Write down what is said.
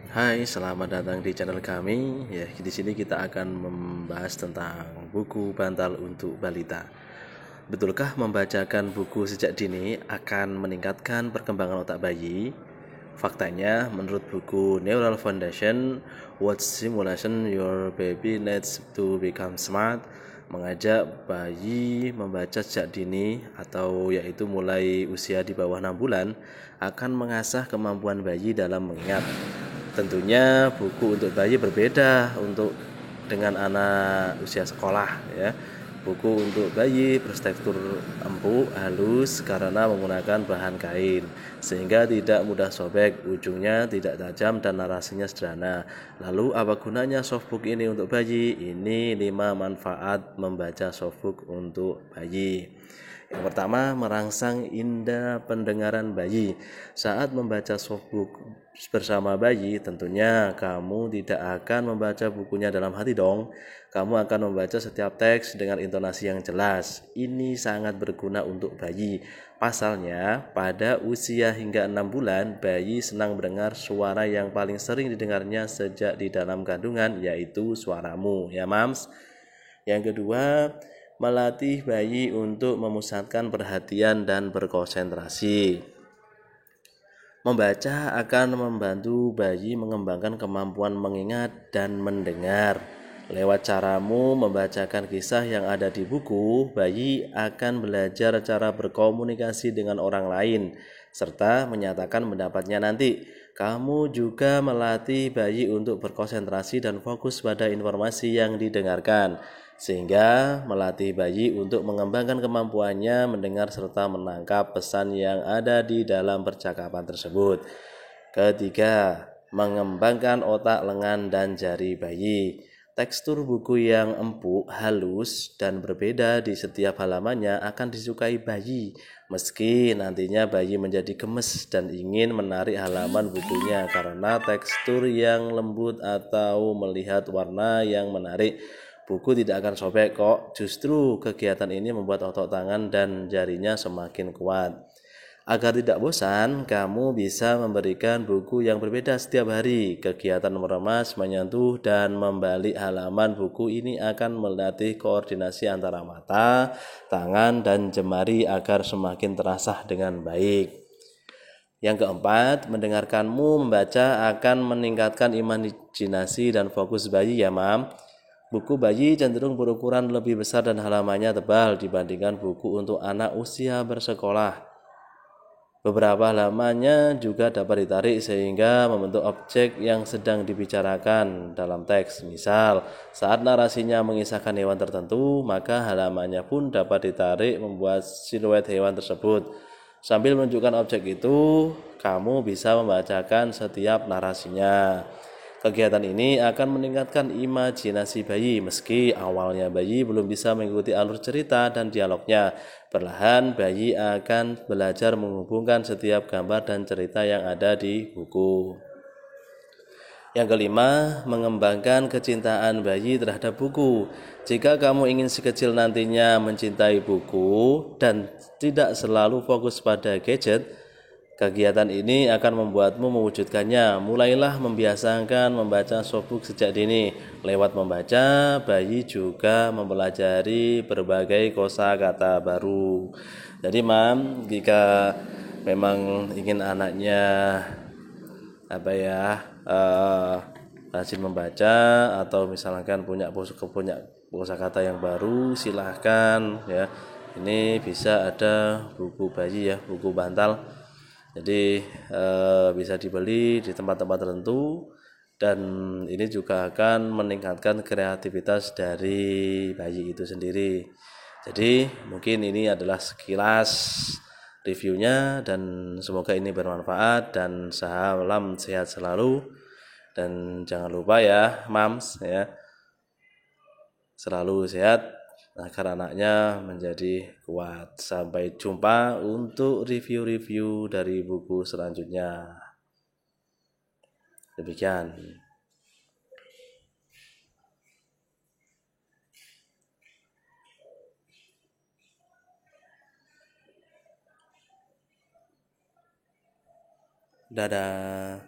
Hai, selamat datang di channel kami. Ya, di sini kita akan membahas tentang buku bantal untuk balita. Betulkah membacakan buku sejak dini akan meningkatkan perkembangan otak bayi? Faktanya, menurut buku Neural Foundation, What Simulation Your Baby Needs to Become Smart, mengajak bayi membaca sejak dini atau yaitu mulai usia di bawah 6 bulan akan mengasah kemampuan bayi dalam mengingat. Tentunya buku untuk bayi berbeda dengan anak usia sekolah ya. Buku untuk bayi bertekstur empuk, halus karena menggunakan bahan kain sehingga tidak mudah sobek, ujungnya tidak tajam dan narasinya sederhana. Lalu apa gunanya softbook ini untuk bayi? Ini 5 manfaat membaca softbook untuk bayi. Yang pertama, merangsang indera pendengaran bayi. Saat membaca softbook bersama bayi, tentunya kamu tidak akan membaca bukunya dalam hati dong. Kamu akan membaca setiap teks dengan intonasi yang jelas. Ini sangat berguna untuk bayi. Pasalnya, pada usia hingga 6 bulan, bayi senang mendengar suara yang paling sering didengarnya sejak di dalam kandungan, yaitu suaramu, ya mams. Yang kedua, melatih bayi untuk memusatkan perhatian dan berkonsentrasi. Membaca akan membantu bayi mengembangkan kemampuan mengingat dan mendengar. Lewat caramu membacakan kisah yang ada di buku, bayi akan belajar cara berkomunikasi dengan orang lain serta menyatakan pendapatnya nanti. Kamu juga melatih bayi untuk berkonsentrasi dan fokus pada informasi yang didengarkan, sehingga melatih bayi untuk mengembangkan kemampuannya mendengar serta menangkap pesan yang ada di dalam percakapan tersebut. Ketiga, mengembangkan otak lengan dan jari bayi. Tekstur buku yang empuk, halus, dan berbeda di setiap halamannya akan disukai bayi, meski nantinya bayi menjadi gemes dan ingin menarik halaman bukunya karena tekstur yang lembut atau melihat warna yang menarik. Buku tidak akan sobek kok, justru kegiatan ini membuat otot tangan dan jarinya semakin kuat. Agar tidak bosan, kamu bisa memberikan buku yang berbeda setiap hari. Kegiatan meremas, menyentuh, dan membalik halaman buku ini akan melatih koordinasi antara mata, tangan, dan jemari agar semakin terasa dengan baik. Yang keempat, mendengarkanmu membaca akan meningkatkan imajinasi dan fokus bayi ya mam. Buku bayi cenderung berukuran lebih besar dan halamannya tebal dibandingkan buku untuk anak usia bersekolah. Beberapa halamannya juga dapat ditarik sehingga membentuk objek yang sedang dibicarakan dalam teks. Misal, saat narasinya mengisahkan hewan tertentu, maka halamannya pun dapat ditarik membuat siluet hewan tersebut. Sambil menunjukkan objek itu, kamu bisa membacakan setiap narasinya. Kegiatan ini akan meningkatkan imajinasi bayi meski awalnya bayi belum bisa mengikuti alur cerita dan dialognya. Perlahan bayi akan belajar menghubungkan setiap gambar dan cerita yang ada di buku. Yang kelima, mengembangkan kecintaan bayi terhadap buku. Jika kamu ingin si kecil nantinya mencintai buku dan tidak selalu fokus pada gadget, kegiatan ini akan membuatmu mewujudkannya. Mulailah membiasakan membaca softbook sejak dini. Lewat membaca, bayi juga mempelajari berbagai kosakata baru. Jadi mam, jika memang ingin anaknya rajin membaca atau misalkan punya kosakata yang baru, silahkan ya. Ini bisa ada buku bayi ya, buku bantal. Jadi bisa dibeli di tempat-tempat tertentu dan ini juga akan meningkatkan kreativitas dari bayi itu sendiri. Jadi mungkin ini adalah sekilas reviewnya dan semoga ini bermanfaat dan salam sehat selalu dan jangan lupa ya mams ya selalu sehat agar anaknya menjadi kuat. Sampai jumpa untuk review-review dari buku selanjutnya. Demikian. Dadah.